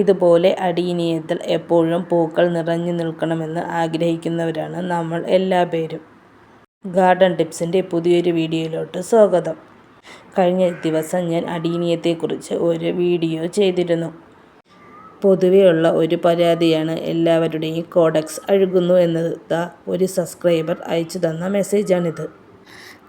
ഇതുപോലെ അടീനിയത്തിൽ എപ്പോഴും പൂക്കൾ നിറഞ്ഞു നിൽക്കണമെന്ന് ആഗ്രഹിക്കുന്നവരാണ് നമ്മൾ എല്ലാ പേരും. ഗാർഡൻ ടിപ്സിൻ്റെ പുതിയൊരു വീഡിയോയിലോട്ട് സ്വാഗതം. കഴിഞ്ഞ ദിവസം ഞാൻ അടീനിയത്തെക്കുറിച്ച് ഒരു വീഡിയോ ചെയ്തിരുന്നു. പൊതുവെ ഉള്ള ഒരു പരാതിയാണ് എല്ലാവരുടെയും കോഡെക്സ് അഴുകുന്നു എന്നത്. ഒരു സബ്സ്ക്രൈബർ അയച്ചു തന്ന മെസ്സേജാണിത്.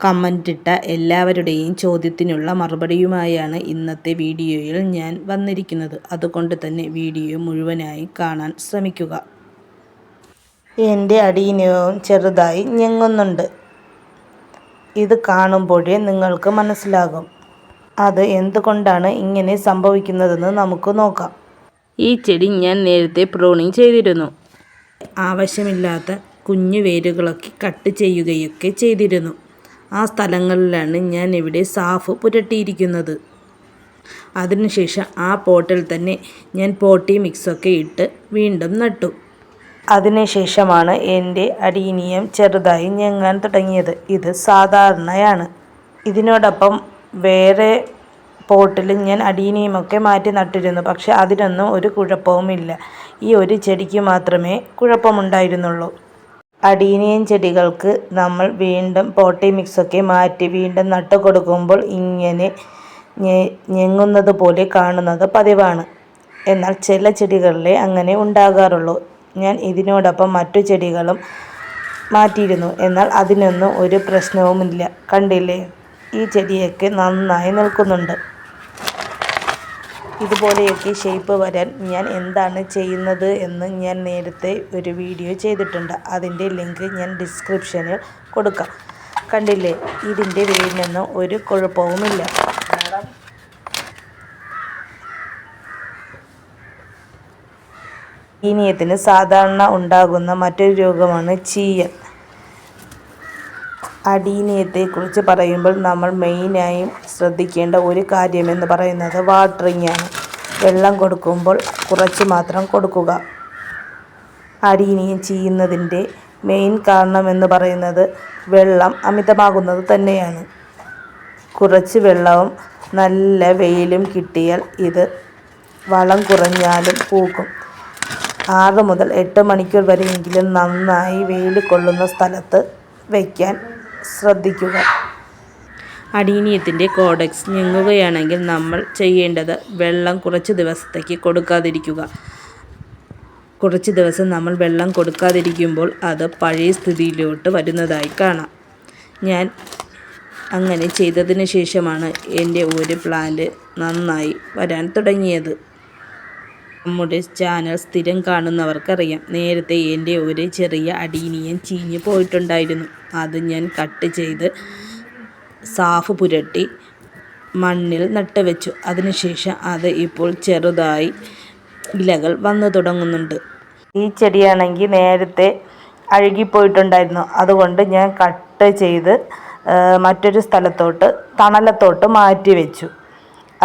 കമൻറ്റിട്ട എല്ലാവരുടെയും ചോദ്യത്തിനുള്ള മറുപടിയുമായാണ് ഇന്നത്തെ വീഡിയോയിൽ ഞാൻ വന്നിരിക്കുന്നത്. അതുകൊണ്ട് തന്നെ വീഡിയോ മുഴുവനായി കാണാൻ ശ്രമിക്കുക. എൻ്റെ അടീനിയവും ചെറുതായി ഞെങ്ങുന്നുണ്ട്. ഇത് കാണുമ്പോഴേ നിങ്ങൾക്ക് മനസ്സിലാകും അത് എന്തുകൊണ്ടാണ് ഇങ്ങനെ സംഭവിക്കുന്നതെന്ന് നമുക്ക് നോക്കാം. ഈ ചെടി ഞാൻ നേരത്തെ പ്രൂണിങ് ചെയ്തിരുന്നു. ആവശ്യമില്ലാത്ത കുഞ്ഞു വേരുകളൊക്കെ കട്ട് ചെയ്യുകയൊക്കെ ചെയ്തിരുന്നു. ആ സ്ഥലങ്ങളിലാണ് ഞാൻ ഇവിടെ സാഫ് പുരട്ടിയിരിക്കുന്നത്. അതിനുശേഷം ആ പോട്ടിൽ തന്നെ ഞാൻ പോട്ടി മിക്സൊക്കെ ഇട്ട് വീണ്ടും നട്ടു. അതിനുശേഷമാണ് എൻ്റെ അടീനിയം ചെറുതായി ഞെങ്ങാൻ തുടങ്ങിയത്. ഇത് സാധാരണയാണ്. ഇതിനോടൊപ്പം വേറെ പോട്ടിൽ ഞാൻ അടീനിയമൊക്കെ മാറ്റി നട്ടിരുന്നു. പക്ഷെ അതിനൊന്നും ഒരു കുഴപ്പവുമില്ല. ഈ ഒരു ചെടിക്ക് മാത്രമേ കുഴപ്പമുണ്ടായിരുന്നുള്ളൂ. അടീനിയം ചെടികൾക്ക് നമ്മൾ വീണ്ടും പോട്ടി മിക്സൊക്കെ മാറ്റി വീണ്ടും നട്ടു കൊടുക്കുമ്പോൾ ഇങ്ങനെ ഞെങ്ങുന്നത് പോലെ കാണുന്നത് പതിവാണ്. എന്നാൽ ചില ചെടികളിലെ അങ്ങനെ ഉണ്ടാകാറുള്ളൂ. ഞാൻ ഇതിനോടൊപ്പം മറ്റു ചെടികളും മാറ്റിയിരുന്നു. എന്നാൽ അതിനൊന്നും ഒരു പ്രശ്നവുമില്ല. കണ്ടില്ലേ, ഈ ചെടിയൊക്കെ നന്നായി നിൽക്കുന്നുണ്ട്. ഇതുപോലെയൊക്കെ ഷേപ്പ് വരാൻ ഞാൻ എന്താണ് ചെയ്യുന്നത് എന്ന് ഞാൻ നേരത്തെ ഒരു വീഡിയോ ചെയ്തിട്ടുണ്ട്. അതിൻ്റെ ലിങ്ക് ഞാൻ ഡിസ്ക്രിപ്ഷനിൽ കൊടുക്കാം. കണ്ടില്ലേ, ഇതിൻ്റെ വേരിനൊന്നും ഒരു കുഴപ്പവുമില്ല. അടീനിയത്തിന് സാധാരണ ഉണ്ടാകുന്ന മറ്റൊരു രോഗമാണ് ചീയൽ. അടീനിയത്തെക്കുറിച്ച് പറയുമ്പോൾ നമ്മൾ മെയിനായും ശ്രദ്ധിക്കേണ്ട ഒരു കാര്യമെന്ന് പറയുന്നത് വാട്ടറിങ് ആണ്. വെള്ളം കൊടുക്കുമ്പോൾ കുറച്ച് മാത്രം കൊടുക്കുക. അടീനിയം ചീയുന്നതിൻ്റെ മെയിൻ കാരണമെന്ന് പറയുന്നത് വെള്ളം അമിതമാകുന്നത് തന്നെയാണ്. കുറച്ച് വെള്ളവും നല്ല വെയിലും കിട്ടിയാൽ ഇത് വളം കുറഞ്ഞാലും പൂക്കും. 6 മുതൽ 8 മണിക്കൂർ വരെയെങ്കിലും നന്നായി വെയിൽ കൊള്ളുന്ന സ്ഥലത്ത് വയ്ക്കാൻ ശ്രദ്ധിക്കുക. അടീനിയത്തിൻ്റെ കോഡെക്സ് ഞെങ്ങുകയാണെങ്കിൽ നമ്മൾ ചെയ്യേണ്ടത് വെള്ളം കുറച്ച് ദിവസത്തേക്ക് കൊടുക്കാതിരിക്കുക. കുറച്ച് ദിവസം നമ്മൾ വെള്ളം കൊടുക്കാതിരിക്കുമ്പോൾ അത് പഴയ സ്ഥിതിയിലോട്ട് വരുന്നതായി കാണാം. ഞാൻ അങ്ങനെ ചെയ്തതിന് ശേഷമാണ് എൻ്റെ ഒരു പ്ലാന്റ് നന്നായി വരാൻ തുടങ്ങിയത്. നമ്മുടെ ചാനൽ സ്ഥിരം കാണുന്നവർക്കറിയാം, നേരത്തെ എൻ്റെ ഒരു ചെറിയ അടീനിയം ചീഞ്ഞ് പോയിട്ടുണ്ടായിരുന്നു. അത് ഞാൻ കട്ട് ചെയ്ത് സാഫ് പുരട്ടി മണ്ണിൽ നട്ട് വെച്ചു. അതിനുശേഷം അത് ഇപ്പോൾ ചെറുതായി ഇലകൾ വന്നു തുടങ്ങുന്നുണ്ട്. ഈ ചെടിയാണെങ്കിൽ നേരത്തെ അഴുകിപ്പോയിട്ടുണ്ടായിരുന്നു. അതുകൊണ്ട് ഞാൻ കട്ട് ചെയ്ത് മറ്റൊരു സ്ഥലത്തോട്ട് തണലത്തോട്ട് മാറ്റി വെച്ചു.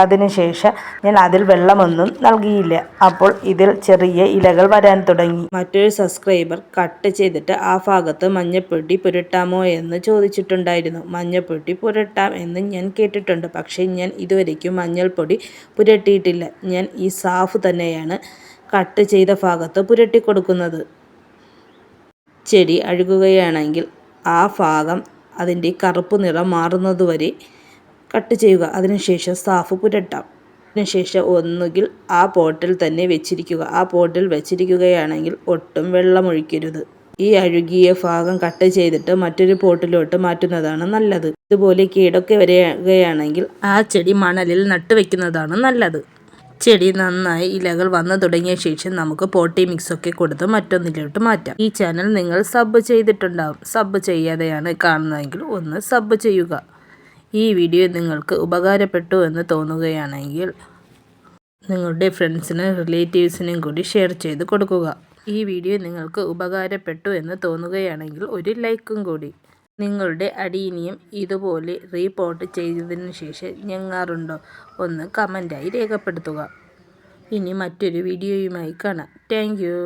അതിനുശേഷം ഞാൻ അതിൽ വെള്ളമൊന്നും നൽകിയില്ല. അപ്പോൾ ഇതിൽ ചെറിയ ഇലകൾ വരാൻ തുടങ്ങി. മറ്റൊരു സബ്സ്ക്രൈബർ കട്ട് ചെയ്തിട്ട് ആ ഭാഗത്ത് മഞ്ഞൾപ്പൊടി പുരട്ടാമോ എന്ന് ചോദിച്ചിട്ടുണ്ടായിരുന്നു. മഞ്ഞൾപ്പൊടി പുരട്ടാം എന്ന് ഞാൻ കേട്ടിട്ടുണ്ട്. പക്ഷേ ഞാൻ ഇതുവരേക്കും മഞ്ഞൾപ്പൊടി പുരട്ടിയിട്ടില്ല. ഞാൻ ഈ സാഫ് തന്നെയാണ് കട്ട് ചെയ്ത ഭാഗത്ത് പുരട്ടി കൊടുക്കുന്നത്. ചെടി അഴുകുകയാണെങ്കിൽ ആ ഭാഗം അതിൻ്റെ കറുപ്പ് നിറം മാറുന്നതുവരെ കട്ട് ചെയ്യുക. അതിനുശേഷം സാഫ് പുരട്ടാം. അതിനുശേഷം ഒന്നുകിൽ ആ പോട്ടിൽ തന്നെ വെച്ചിരിക്കുക. ആ പോട്ടിൽ വെച്ചിരിക്കുകയാണെങ്കിൽ ഒട്ടും വെള്ളമൊഴിക്കരുത്. ഈ അഴുകിയ ഭാഗം കട്ട് ചെയ്തിട്ട് മറ്റൊരു പോട്ടിലോട്ട് മാറ്റുന്നതാണ് നല്ലത്. ഇതുപോലെ കേടൊക്കെ വരികയാണെങ്കിൽ ആ ചെടി മണലിൽ നട്ടുവെക്കുന്നതാണ് നല്ലത്. ചെടി നന്നായി ഇലകൾ വന്നു തുടങ്ങിയ ശേഷം നമുക്ക് പോട്ടി മിക്സൊക്കെ കൊടുത്ത് മറ്റൊന്നിലോട്ട് മാറ്റാം. ഈ ചാനൽ നിങ്ങൾ സബ് ചെയ്തിട്ടുണ്ടാകും. സബ് ചെയ്യാതെയാണ് കാണുന്നതെങ്കിൽ ഒന്ന് സബ് ചെയ്യുക. ഈ വീഡിയോ നിങ്ങൾക്ക് ഉപകാരപ്പെട്ടു എന്ന് തോന്നുകയാണെങ്കിൽ നിങ്ങളുടെ ഫ്രണ്ട്സിനും റിലേറ്റീവ്സിനും കൂടി ഷെയർ ചെയ്ത് കൊടുക്കുക. ഈ വീഡിയോ നിങ്ങൾക്ക് ഉപകാരപ്പെട്ടു എന്ന് തോന്നുകയാണെങ്കിൽ ഒരു ലൈക്കും കൂടി. നിങ്ങളുടെ അടീനിയം ഇതുപോലെ റീപോട്ട് ചെയ്തതിന് ശേഷം ഞെങ്ങാറുണ്ടോ ഒന്ന് കമൻറ്റായി രേഖപ്പെടുത്തുക. ഇനി മറ്റൊരു വീഡിയോയുമായി കാണാം. Thank you.